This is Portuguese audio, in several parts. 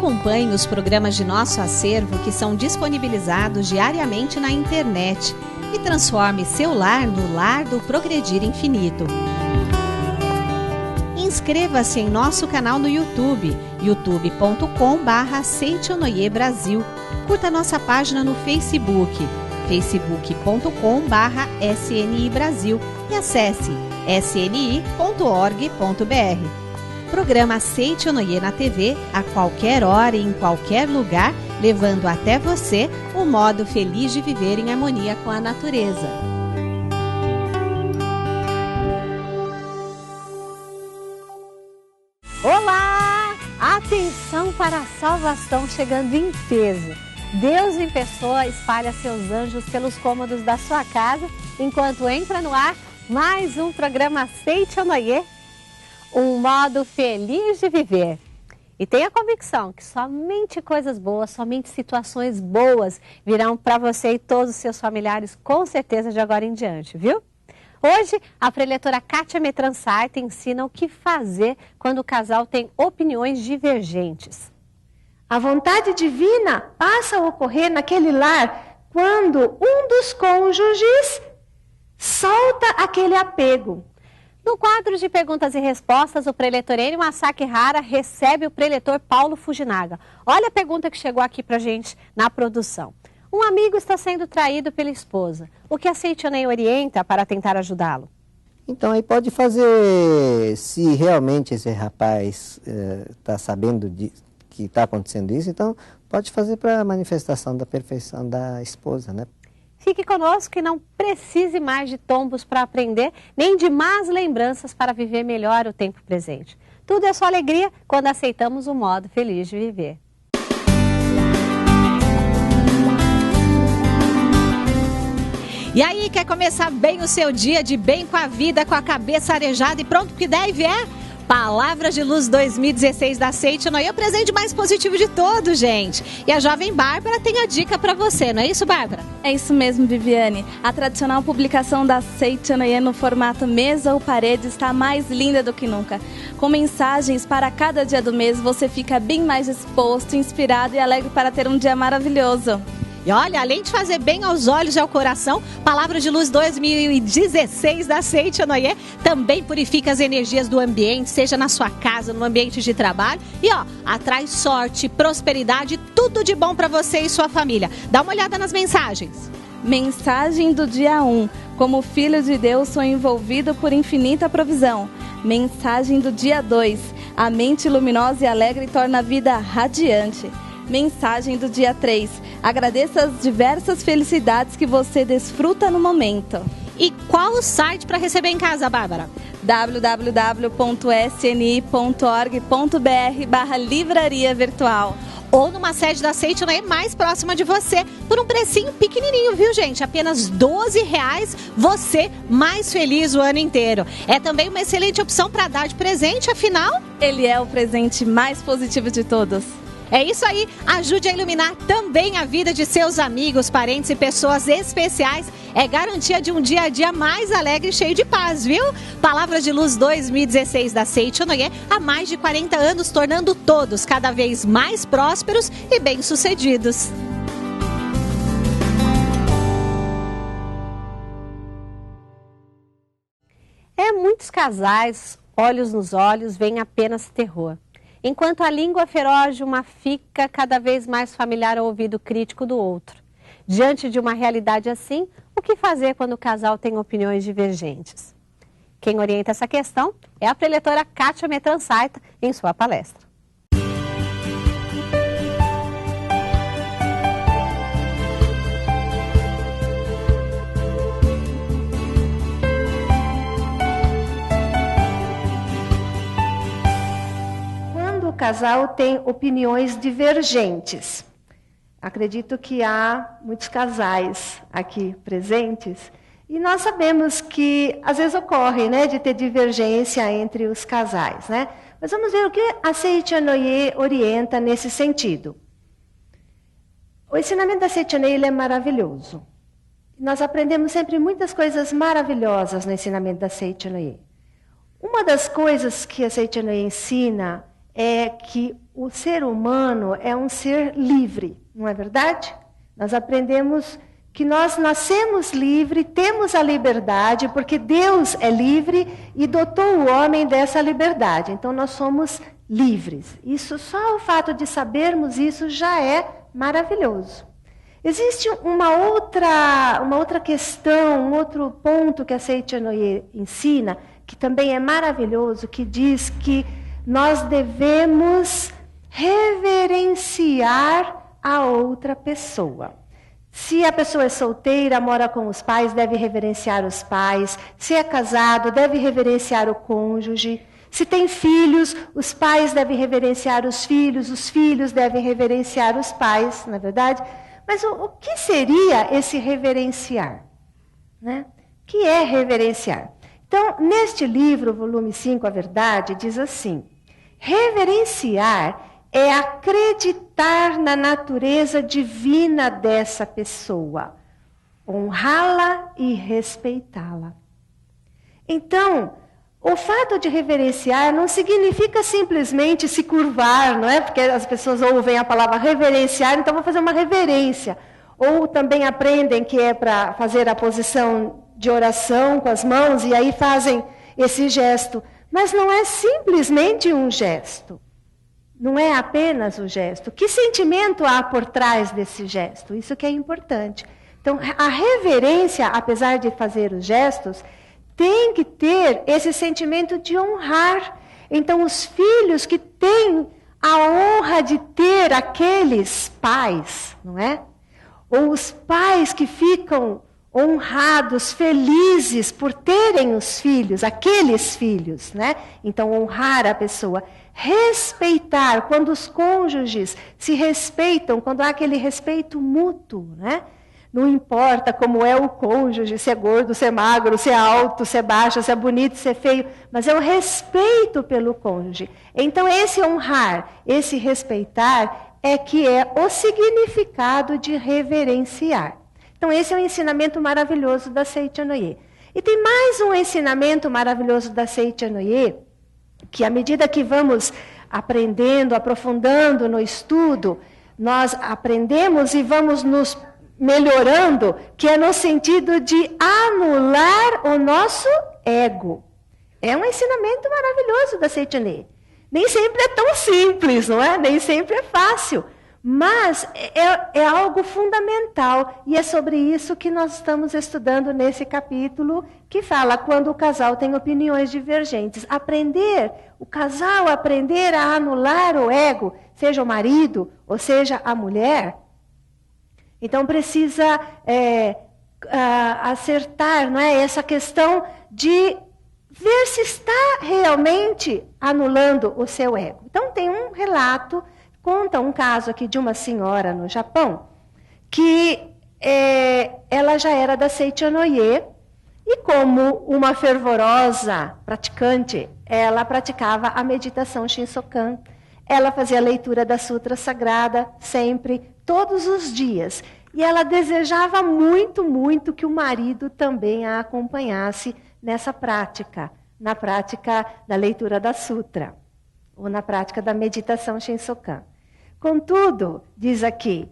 Acompanhe os programas de nosso acervo que são disponibilizados diariamente na internet e transforme seu lar no lar do Progredir Infinito. Inscreva-se em nosso canal no YouTube, youtube.com/Seitonoi Brasil. Curta nossa página no Facebook, facebook.com/SNI Brasil e acesse sni.org.br. Programa Seitonoi na TV a qualquer hora e em qualquer lugar, levando até você o modo feliz de viver em harmonia com a natureza. Olá! Atenção para a salvação chegando em peso. Deus em pessoa espalha seus anjos pelos cômodos da sua casa, enquanto entra no ar mais um programa Seitonoi, um modo feliz de viver. E tenha convicção que somente coisas boas, somente situações boas virão para você e todos os seus familiares, com certeza, de agora em diante, viu? Hoje, a preletora Kátia Metransaita ensina o que fazer quando o casal tem opiniões divergentes. A vontade divina passa a ocorrer naquele lar quando um dos cônjuges solta aquele apego. No quadro de perguntas e respostas, o preletor Enio Masaki Hara recebe o preletor Paulo Fujinaga. Olha a pergunta que chegou aqui pra gente na produção. Um amigo está sendo traído pela esposa. O que a Seitonoi orienta para tentar ajudá-lo? Então, aí pode fazer, se realmente esse rapaz está sabendo que está acontecendo isso, então pode fazer para a manifestação da perfeição da esposa, né? Fique conosco e não precise mais de tombos para aprender, nem de más lembranças para viver melhor o tempo presente. Tudo é só alegria quando aceitamos o modo feliz de viver. E aí, quer começar bem o seu dia, de bem com a vida, com a cabeça arejada e pronto que der e vier? Palavras de Luz 2016 da Seitonoi é o presente mais positivo de todos, gente. E a jovem Bárbara tem a dica para você, não é isso, Bárbara? É isso mesmo, Viviane. A tradicional publicação da Seitonoi no formato mesa ou parede está mais linda do que nunca. Com mensagens para cada dia do mês, você fica bem mais disposto, inspirado e alegre para ter um dia maravilhoso. E olha, além de fazer bem aos olhos e ao coração, Palavras de Luz 2016 da Seitonoi também purifica as energias do ambiente, seja na sua casa, no ambiente de trabalho. E ó, atrai sorte, prosperidade, tudo de bom para você e sua família. Dá uma olhada nas mensagens. Mensagem do dia 1. Como filho de Deus, sou envolvido por infinita provisão. Mensagem do dia 2. A mente luminosa e alegre torna a vida radiante. Mensagem do dia 3. Agradeça as diversas felicidades que você desfruta no momento. E qual o site para receber em casa, Bárbara? www.sni.org.br/livraria virtual. Ou numa sede da Seitonoi mais próxima de você, por um precinho pequenininho, viu, gente? Apenas R$12, você mais feliz o ano inteiro. É também uma excelente opção para dar de presente, afinal... Ele é o presente mais positivo de todos. É isso aí, ajude a iluminar também a vida de seus amigos, parentes e pessoas especiais. É garantia de um dia a dia mais alegre e cheio de paz, viu? Palavras de Luz 2016 da Seitonoi há mais de 40 anos, tornando todos cada vez mais prósperos e bem-sucedidos. Muitos casais, olhos nos olhos, veem apenas terror. Enquanto a língua feroz de uma fica cada vez mais familiar ao ouvido crítico do outro. Diante de uma realidade assim, o que fazer quando o casal tem opiniões divergentes? Quem orienta essa questão é a preletora Kátia Metransaita em sua palestra. O casal tem opiniões divergentes. Acredito que há muitos casais aqui presentes e nós sabemos que às vezes ocorre, né, de ter divergência entre os casais, né? Mas vamos ver o que a Seitonoi orienta nesse sentido. O ensinamento da Seitonoi ele é maravilhoso. Nós aprendemos sempre muitas coisas maravilhosas no ensinamento da Seitonoi. Uma das coisas que a Seitonoi ensina é que o ser humano é um ser livre, não é verdade? Nós aprendemos que nós nascemos livres, temos a liberdade, porque Deus é livre e dotou o homem dessa liberdade. Então nós somos livres. Isso, só o fato de sabermos isso já é maravilhoso. Existe uma outra questão, um outro ponto que a Seichanoye ensina, que também é maravilhoso, que diz que nós devemos reverenciar a outra pessoa. Se a pessoa é solteira, mora com os pais, deve reverenciar os pais. Se é casado, deve reverenciar o cônjuge. Se tem filhos, os pais devem reverenciar os filhos devem reverenciar os pais, não é verdade? Mas o que seria esse reverenciar? Né? O que é reverenciar? Então, neste livro, volume 5, A Verdade, diz assim: reverenciar é acreditar na natureza divina dessa pessoa, honrá-la e respeitá-la. Então, o fato de reverenciar não significa simplesmente se curvar, não é? Porque as pessoas ouvem a palavra reverenciar, então vou fazer uma reverência. Ou também aprendem que é para fazer a posição de oração com as mãos e aí fazem esse gesto. Mas não é simplesmente um gesto. Não é apenas o gesto. Que sentimento há por trás desse gesto? Isso que é importante. Então, a reverência, apesar de fazer os gestos, tem que ter esse sentimento de honrar. Então, os filhos que têm a honra de ter aqueles pais, não é? Ou os pais que ficam honrados, felizes por terem os filhos, aqueles filhos, né? Então, honrar a pessoa. Respeitar, quando os cônjuges se respeitam, quando há aquele respeito mútuo, né? Não importa como é o cônjuge, se é gordo, se é magro, se é alto, se é baixo, se é bonito, se é feio, mas é o respeito pelo cônjuge. Então, esse honrar, esse respeitar, é que é o significado de reverenciar. Então, esse é um ensinamento maravilhoso da Seichanoye. E tem mais um ensinamento maravilhoso da Seichanoye, que à medida que vamos aprendendo, aprofundando no estudo, nós aprendemos e vamos nos melhorando, que é no sentido de anular o nosso ego. É um ensinamento maravilhoso da Seichanoye. Nem sempre é tão simples, não é? Nem sempre é fácil. Mas é algo fundamental, e é sobre isso que nós estamos estudando nesse capítulo, que fala quando o casal tem opiniões divergentes. O casal aprender a anular o ego, seja o marido ou seja a mulher, então precisa acertar, não é? Essa questão de ver se está realmente anulando o seu ego. Então tem um relato. Conta um caso aqui de uma senhora no Japão, que ela já era da Seichanoye, e como uma fervorosa praticante, ela praticava a meditação Shinsokan. Ela fazia a leitura da Sutra Sagrada sempre, todos os dias. E ela desejava muito, muito que o marido também a acompanhasse nessa prática, na prática da leitura da Sutra, ou na prática da meditação Shinsokan. Contudo, diz aqui,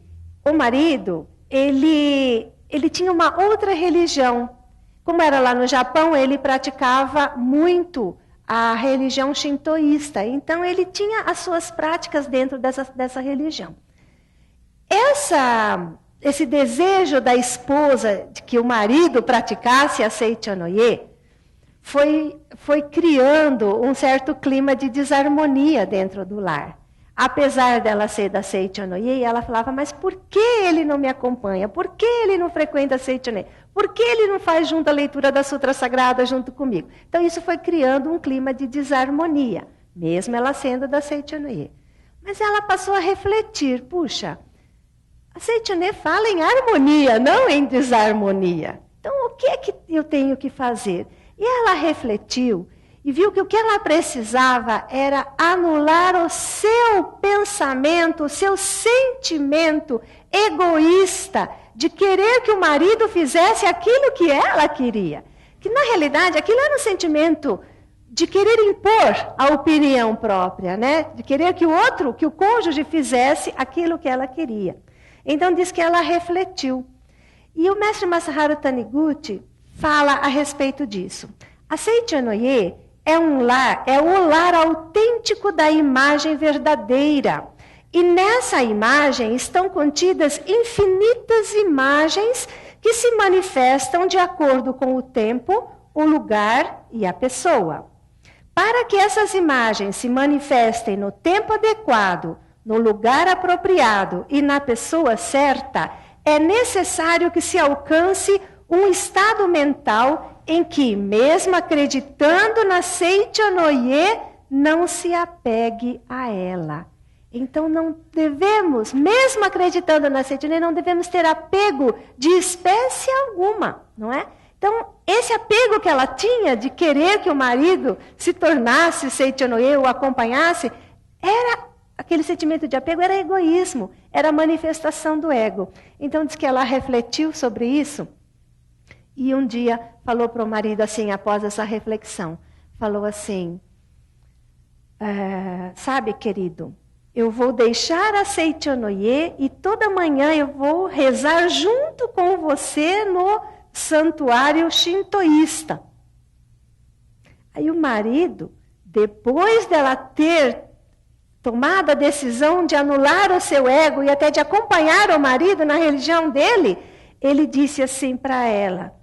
o marido, ele tinha uma outra religião. Como era lá no Japão, ele praticava muito a religião shintoísta. Então, ele tinha as suas práticas dentro dessa religião. Esse desejo da esposa de que o marido praticasse a Seichanoye foi criando um certo clima de desarmonia dentro do lar. Apesar dela ser da Seichanoye, ela falava, mas por que ele não me acompanha? Por que ele não frequenta a Seichanoye? Por que ele não faz junto a leitura da Sutra Sagrada junto comigo? Então isso foi criando um clima de desarmonia, mesmo ela sendo da Seichanoye. Mas ela passou a refletir, puxa, a Seichanoye fala em harmonia, não em desarmonia. Então o que é que eu tenho que fazer? E ela refletiu e viu que o que ela precisava era anular o seu pensamento, o seu sentimento egoísta de querer que o marido fizesse aquilo que ela queria. Que, na realidade, aquilo era um sentimento de querer impor a opinião própria, né? De querer que o cônjuge fizesse aquilo que ela queria. Então diz que ela refletiu. E o mestre Masaharu Taniguchi fala a respeito disso. A Seicho-no-ie é o lar autêntico da imagem verdadeira. E nessa imagem estão contidas infinitas imagens que se manifestam de acordo com o tempo, o lugar e a pessoa. Para que essas imagens se manifestem no tempo adequado, no lugar apropriado e na pessoa certa, é necessário que se alcance um estado mental em que, mesmo acreditando na Seicho-no-ie, não se apegue a ela. Então não devemos, mesmo acreditando na Seicho-no-ie, não devemos ter apego de espécie alguma, não é? Então, esse apego que ela tinha de querer que o marido se tornasse Seicho-no-ie, o acompanhasse, aquele sentimento de apego era egoísmo, era manifestação do ego. Então diz que ela refletiu sobre isso e um dia falou para o marido assim, após essa reflexão, falou assim, sabe, querido, eu vou deixar a Seicho-no-ie e toda manhã eu vou rezar junto com você no santuário shintoísta. Aí o marido, depois dela ter tomado a decisão de anular o seu ego e até de acompanhar o marido na religião dele, ele disse assim para ela,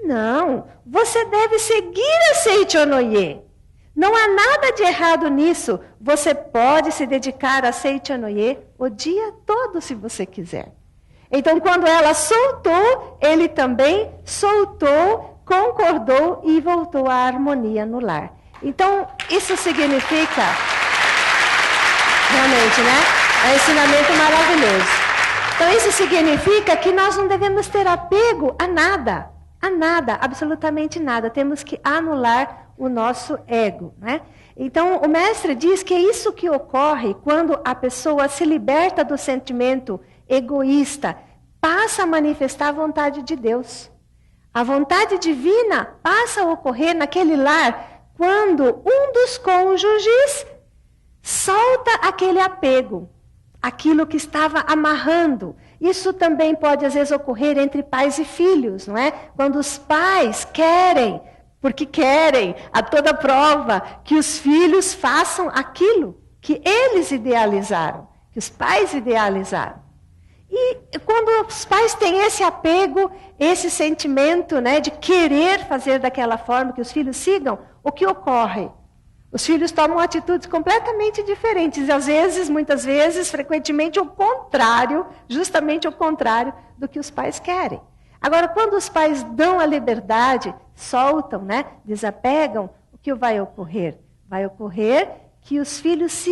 não, você deve seguir a Seicho-no-ie. Não há nada de errado nisso. Você pode se dedicar a Seicho-no-ie o dia todo, se você quiser. Então, quando ela soltou, ele também soltou, concordou e voltou à harmonia no lar. Então, isso significa, realmente, né? É um ensinamento maravilhoso. Então, isso significa que nós não devemos ter apego a nada, absolutamente nada. Temos que anular o nosso ego, né? Então, o mestre diz que é isso que ocorre quando a pessoa se liberta do sentimento egoísta, passa a manifestar a vontade de Deus. A vontade divina passa a ocorrer naquele lar quando um dos cônjuges solta aquele apego, aquilo que estava amarrando. Isso também pode, às vezes, ocorrer entre pais e filhos, não é? Quando os pais querem, porque querem, a toda prova, que os filhos façam aquilo que eles idealizaram, que os pais idealizaram. E quando os pais têm esse apego, esse sentimento, né, de querer fazer daquela forma que os filhos sigam, o que ocorre? Os filhos tomam atitudes completamente diferentes, e às vezes, muitas vezes, frequentemente o contrário, justamente o contrário do que os pais querem. Agora, quando os pais dão a liberdade, soltam, né, desapegam, o que vai ocorrer? Vai ocorrer que os filhos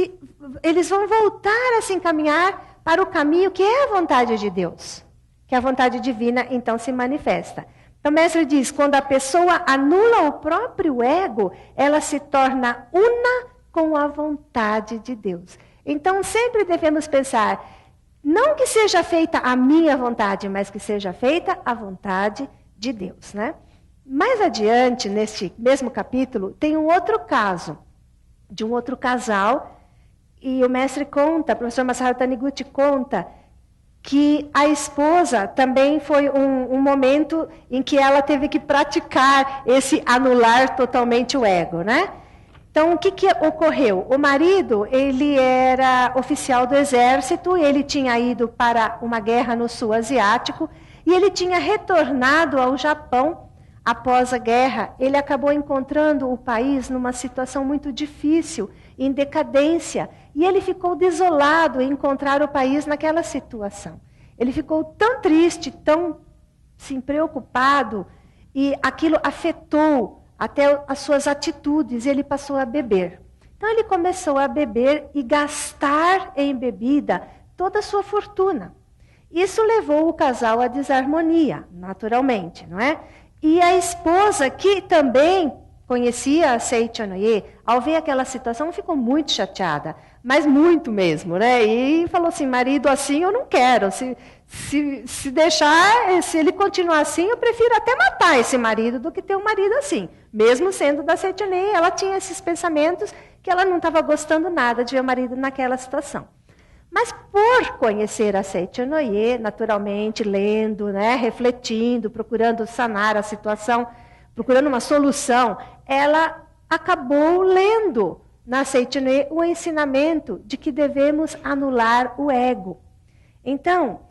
eles vão voltar a se encaminhar para o caminho que é a vontade de Deus, que a vontade divina então se manifesta. Então o mestre diz, quando a pessoa anula o próprio ego, ela se torna una com a vontade de Deus. Então sempre devemos pensar, não que seja feita a minha vontade, mas que seja feita a vontade de Deus, né? Mais adiante, neste mesmo capítulo, tem um outro caso, de um outro casal, e o mestre conta, o professor Masaharu Taniguchi conta, que a esposa também foi um momento em que ela teve que praticar esse anular totalmente o ego, né? Então, o que ocorreu? O marido, ele era oficial do exército, ele tinha ido para uma guerra no sul asiático, e ele tinha retornado ao Japão após a guerra. Ele acabou encontrando o país numa situação muito difícil, em decadência, e ele ficou desolado em encontrar o país naquela situação. Ele ficou tão triste, tão preocupado, e aquilo afetou até as suas atitudes, e ele passou a beber. Então ele começou a beber e gastar em bebida toda a sua fortuna. Isso levou o casal à desarmonia, naturalmente, não é? E a esposa, que também conhecia a Seichanoye, ao ver aquela situação, ficou muito chateada, mas muito mesmo, né? E falou assim, marido assim eu não quero, se deixar, se ele continuar assim, eu prefiro até matar esse marido do que ter um marido assim. Mesmo sendo da Seichanoye, ela tinha esses pensamentos que ela não estava gostando nada de ver o marido naquela situação. Mas por conhecer a Seichanoye, naturalmente, lendo, né, refletindo, procurando sanar a situação, procurando uma solução, ela acabou lendo na Seichanoye o ensinamento de que devemos anular o ego. Então,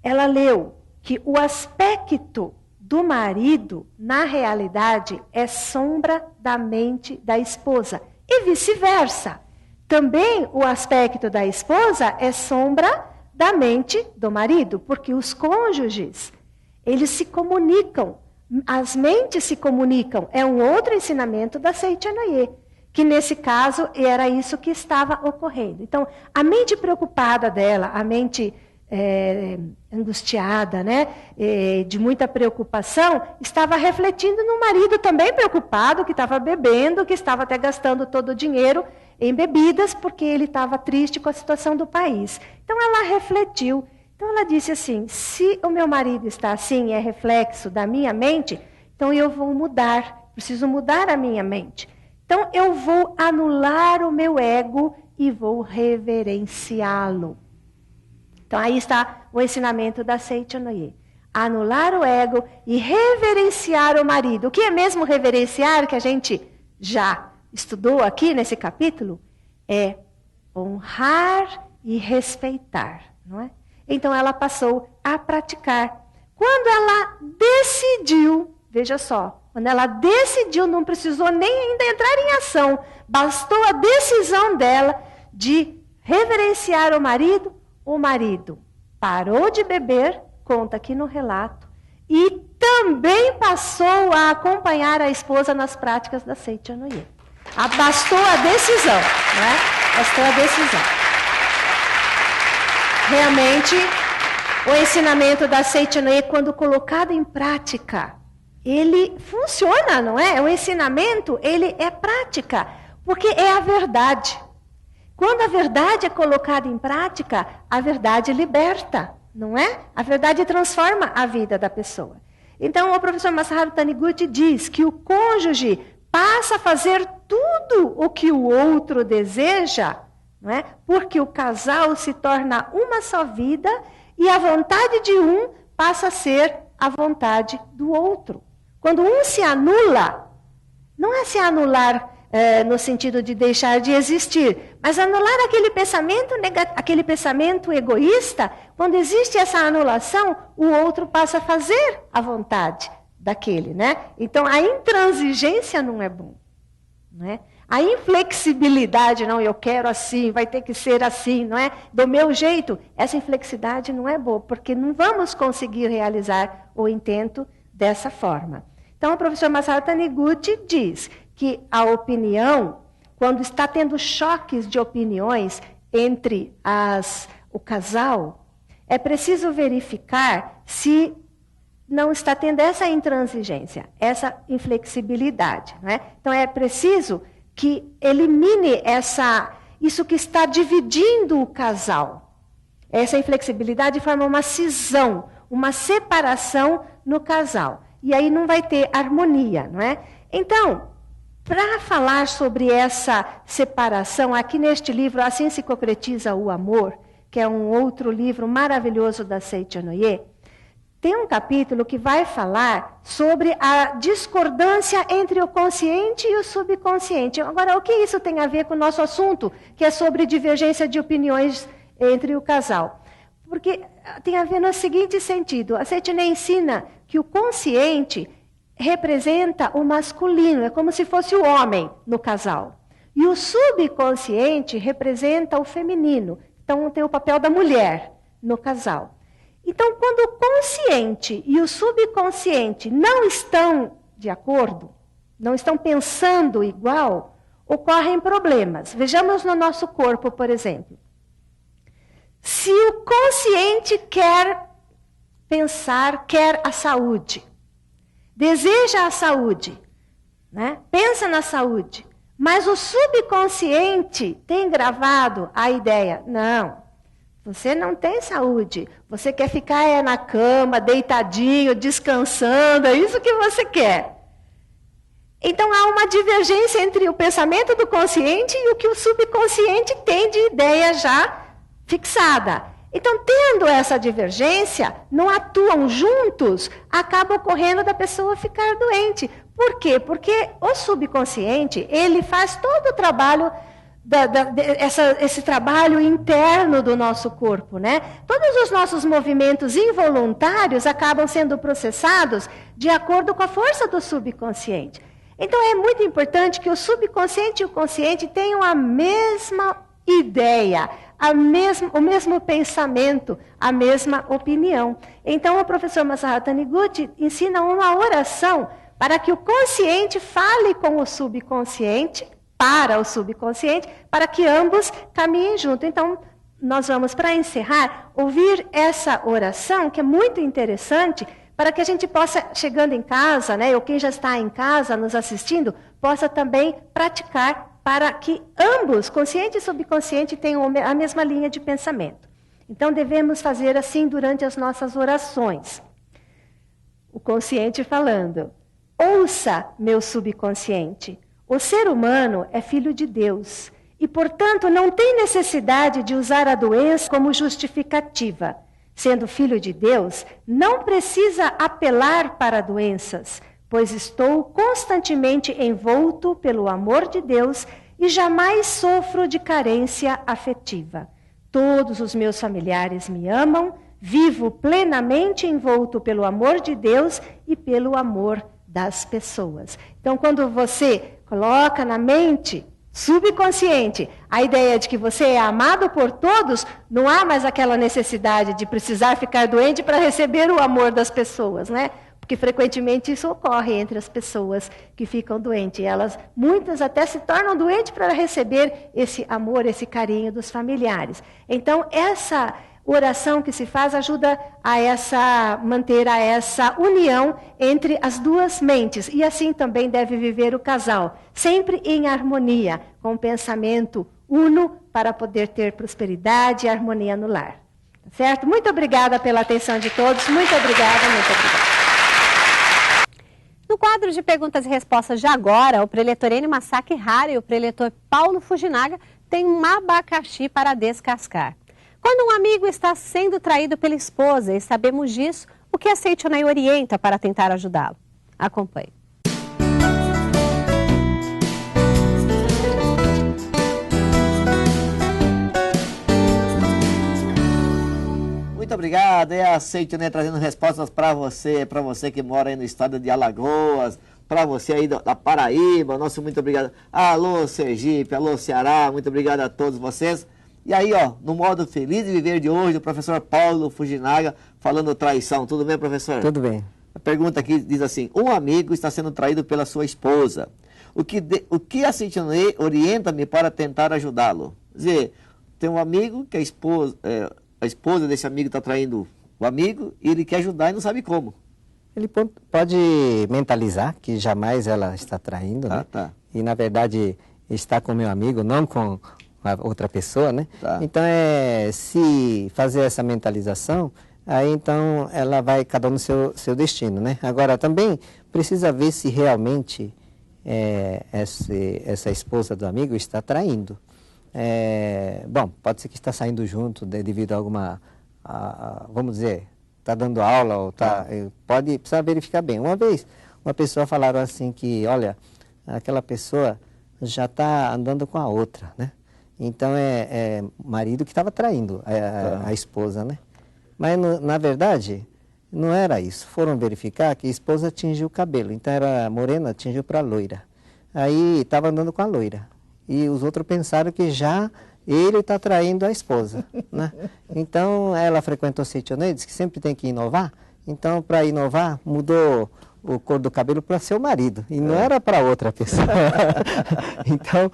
ela leu que o aspecto do marido, na realidade, é sombra da mente da esposa, e vice-versa. Também o aspecto da esposa é sombra da mente do marido, porque os cônjuges, eles se comunicam, as mentes se comunicam. É um outro ensinamento da Seichanoye, que nesse caso era isso que estava ocorrendo. Então, a mente preocupada dela, a mente angustiada, né, de muita preocupação, estava refletindo no marido também preocupado, que estava bebendo, que estava até gastando todo o dinheiro em bebidas, porque ele estava triste com a situação do país. Então ela refletiu. Então ela disse assim, se o meu marido está assim, é reflexo da minha mente, então eu vou mudar, preciso mudar a minha mente. Então eu vou anular o meu ego e vou reverenciá-lo. Então aí está o ensinamento da Seichanoye. Anular o ego e reverenciar o marido. O que é mesmo reverenciar, que a gente já estudou aqui nesse capítulo? É honrar e respeitar, não é? Então ela passou a praticar. Quando ela decidiu, veja só, quando ela decidiu, não precisou nem ainda entrar em ação, bastou a decisão dela de reverenciar o marido parou de beber, conta aqui no relato, e também passou a acompanhar a esposa nas práticas da Seichanoye. Bastou a decisão, né? Bastou a decisão. Realmente, o ensinamento da Seichanoye, quando colocado em prática, ele funciona, não é? O ensinamento, ele é prática, porque é a verdade. Quando a verdade é colocada em prática, a verdade liberta, não é? A verdade transforma a vida da pessoa. Então, o professor Masaharu Taniguchi diz que o cônjuge passa a fazer tudo o que o outro deseja, não é? Porque o casal se torna uma só vida e a vontade de um passa a ser a vontade do outro. Quando um se anula, não é se anular no sentido de deixar de existir, mas anular aquele pensamento egoísta. Quando existe essa anulação, o outro passa a fazer a vontade daquele, né? Então a intransigência não é bom, não é? A inflexibilidade, não, eu quero assim, vai ter que ser assim, não é? Do meu jeito, essa inflexibilidade não é boa, porque não vamos conseguir realizar o intento dessa forma. Então o professor Masaharu Taniguchi diz que a opinião, quando está tendo choques de opiniões entre o casal, é preciso verificar se não está tendo essa intransigência, essa inflexibilidade, não é? Então é preciso que elimine isso que está dividindo o casal. Essa inflexibilidade forma uma cisão, uma separação no casal. E aí não vai ter harmonia, não é? Então, para falar sobre essa separação, aqui neste livro, Assim se Concretiza o Amor, que é um outro livro maravilhoso da Seichanoye, tem um capítulo que vai falar sobre a discordância entre o consciente e o subconsciente. Agora, o que isso tem a ver com o nosso assunto, que é sobre divergência de opiniões entre o casal? Porque tem a ver no seguinte sentido, a Seichanoye ensina que o consciente representa o masculino, é como se fosse o homem no casal. E o subconsciente representa o feminino, então tem o papel da mulher no casal. Então, quando o consciente e o subconsciente não estão de acordo, não estão pensando igual, ocorrem problemas. Vejamos no nosso corpo, por exemplo. Se o consciente quer pensar, quer a saúde, deseja a saúde, né? Pensa na saúde. Mas o subconsciente tem gravado a ideia, não, você não tem saúde, você quer ficar na cama, deitadinho, descansando, é isso que você quer. Então há uma divergência entre o pensamento do consciente e o que o subconsciente tem de ideia já fixada. Então, tendo essa divergência, não atuam juntos, acaba ocorrendo da pessoa ficar doente. Por quê? Porque o subconsciente, ele faz todo o trabalho, esse trabalho interno do nosso corpo, né? Todos os nossos movimentos involuntários acabam sendo processados de acordo com a força do subconsciente. Então, é muito importante que o subconsciente e o consciente tenham a mesma ideia, o mesmo pensamento, a mesma opinião. Então, o professor Masaharu Taniguchi ensina uma oração para que o consciente fale com o subconsciente, para o subconsciente, para que ambos caminhem junto. Então, nós vamos, para encerrar, ouvir essa oração, que é muito interessante, para que a gente possa, chegando em casa, né, ou quem já está em casa nos assistindo, possa também praticar para que ambos, consciente e subconsciente, tenham a mesma linha de pensamento. Então, devemos fazer assim durante as nossas orações. O consciente falando: ouça, meu subconsciente, o ser humano é filho de Deus e, portanto, não tem necessidade de usar a doença como justificativa. Sendo filho de Deus, não precisa apelar para doenças, pois estou constantemente envolto pelo amor de Deus e jamais sofro de carência afetiva. Todos os meus familiares me amam, vivo plenamente envolto pelo amor de Deus e pelo amor das pessoas. Então, quando você coloca na mente subconsciente a ideia de que você é amado por todos, não há mais aquela necessidade de precisar ficar doente para receber o amor das pessoas, né? Porque frequentemente isso ocorre entre as pessoas que ficam doentes. Muitas até se tornam doentes para receber esse amor, esse carinho dos familiares. Então, essa oração que se faz ajuda a manter essa união entre as duas mentes. E assim também deve viver o casal, sempre em harmonia, com um pensamento uno para poder ter prosperidade e harmonia no lar. Certo? Muito obrigada pela atenção de todos. Muito obrigada, muito obrigada. No quadro de perguntas e respostas de agora, o preletor Enio Masaki Hara e o preletor Paulo Fujinaga têm um abacaxi para descascar. Quando um amigo está sendo traído pela esposa e sabemos disso, o que a Seichonei orienta para tentar ajudá-lo? Acompanhe. Muito obrigado, é a Seichonei trazendo respostas para você que mora aí no estado de Alagoas, para você aí da Paraíba, nosso muito obrigado. Alô Sergipe, alô Ceará, muito obrigado a todos vocês. E aí, ó, no modo Feliz de Viver de hoje, o professor Paulo Fujinaga falando traição. Tudo bem, professor? Tudo bem. A pergunta aqui diz assim: um amigo está sendo traído pela sua esposa. O que a Seichonei orienta-me para tentar ajudá-lo? Quer dizer, tem um amigo que a esposa desse amigo está traindo o amigo e ele quer ajudar e não sabe como. Ele pode mentalizar que jamais ela está traindo, né? Tá. E, na verdade, está com meu amigo, não com a outra pessoa, né? Tá. Então, se fazer essa mentalização, aí então ela vai cada um no seu destino, né? Agora, também precisa ver se realmente essa esposa do amigo está traindo. Bom, pode ser que está saindo junto devido a alguma, vamos dizer, está dando aula ou pode precisar verificar bem. Uma vez, uma pessoa falaram assim que, olha, aquela pessoa já está andando com a outra, né? Então, o marido que estava traindo a esposa, né? Mas, na verdade, não era isso. Foram verificar que a esposa tingiu o cabelo. Então, era morena, tingiu para loira. Aí, estava andando com a loira. E os outros pensaram que já ele está traindo a esposa, né? Então, ela frequentou Seichonei, disse que sempre tem que inovar. Então, para inovar, mudou o cor do cabelo para seu marido, e não era para outra pessoa. Então,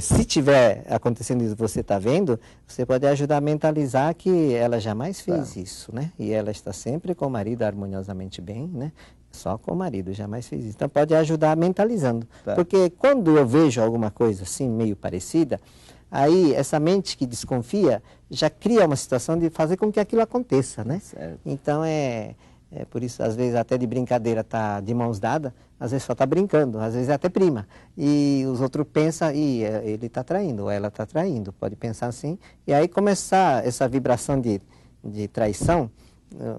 se tiver acontecendo isso, você está vendo, você pode ajudar a mentalizar que ela jamais fez isso, né? E ela está sempre com o marido harmoniosamente bem, né? Só com o marido, jamais fiz isso. Então pode ajudar mentalizando. Tá. Porque quando eu vejo alguma coisa assim, meio parecida, aí essa mente que desconfia já cria uma situação de fazer com que aquilo aconteça, né? Certo. Então é por isso, às vezes até de brincadeira tá de mãos dadas, às vezes só tá brincando, às vezes é até prima. E os outros pensam, ele está traindo, ou ela está traindo, pode pensar assim. E aí começar essa vibração de traição,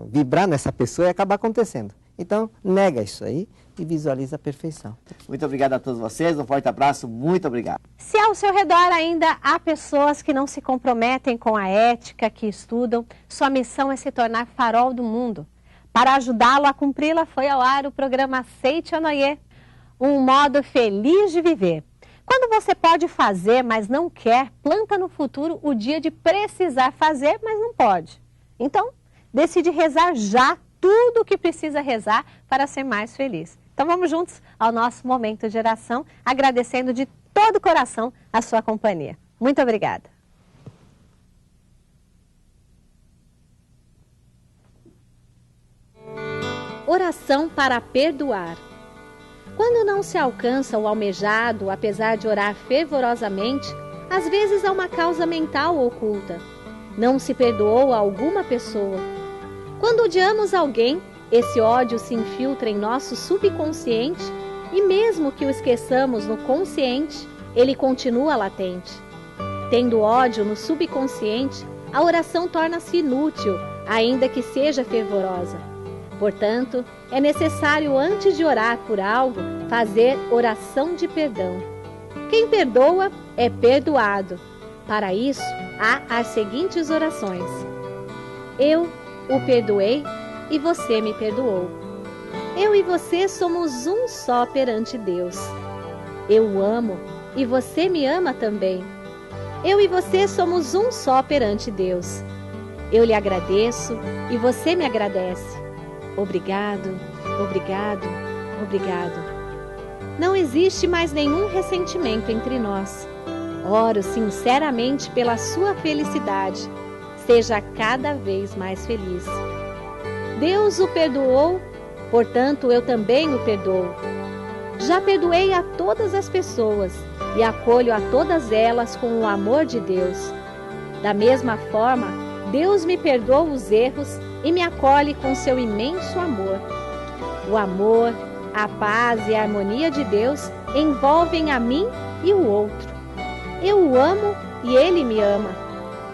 vibrar nessa pessoa e acabar acontecendo. Então, nega isso aí e visualiza a perfeição. Muito obrigado a todos vocês, um forte abraço, muito obrigado. Se ao seu redor ainda há pessoas que não se comprometem com a ética, que estudam, sua missão é se tornar farol do mundo. Para ajudá-lo a cumpri-la, foi ao ar o programa Aceite ou Noie, um modo feliz de viver. Quando você pode fazer, mas não quer, planta no futuro o dia de precisar fazer, mas não pode. Então, decide rezar já tudo o que precisa rezar para ser mais feliz. Então vamos juntos ao nosso momento de oração, agradecendo de todo o coração a sua companhia. Muito obrigada. Oração para perdoar. Quando não se alcança o almejado, apesar de orar fervorosamente, às vezes há uma causa mental oculta. Não se perdoou a alguma pessoa. Quando odiamos alguém, esse ódio se infiltra em nosso subconsciente e mesmo que o esqueçamos no consciente, ele continua latente. Tendo ódio no subconsciente, a oração torna-se inútil, ainda que seja fervorosa. Portanto, é necessário, antes de orar por algo, fazer oração de perdão. Quem perdoa é perdoado. Para isso, há as seguintes orações. Eu o perdoei e você me perdoou. Eu e você somos um só perante Deus. Eu o amo e você me ama também. Eu e você somos um só perante Deus. Eu lhe agradeço e você me agradece. Obrigado, obrigado, obrigado. Não existe mais nenhum ressentimento entre nós. Oro sinceramente pela sua felicidade. Seja cada vez mais feliz. Deus o perdoou, portanto eu também o perdoo. Já perdoei a todas as pessoas e acolho a todas elas com o amor de Deus. Da mesma forma, Deus me perdoa os erros e me acolhe com seu imenso amor. O amor, a paz e a harmonia de Deus envolvem a mim e o outro. Eu o amo e ele me ama.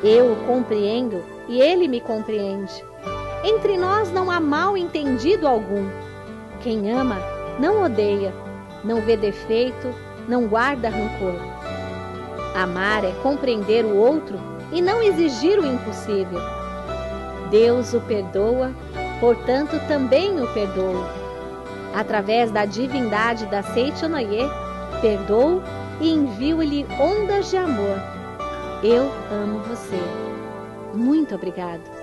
Eu o compreendo e ele me compreende. Entre nós não há mal entendido algum. Quem ama não odeia, não vê defeito, não guarda rancor. Amar é compreender o outro e não exigir o impossível. Deus o perdoa, portanto também o perdoo. Através da divindade da Aceite ou Noie, perdoo e envio-lhe ondas de amor. Eu amo você. Muito obrigado.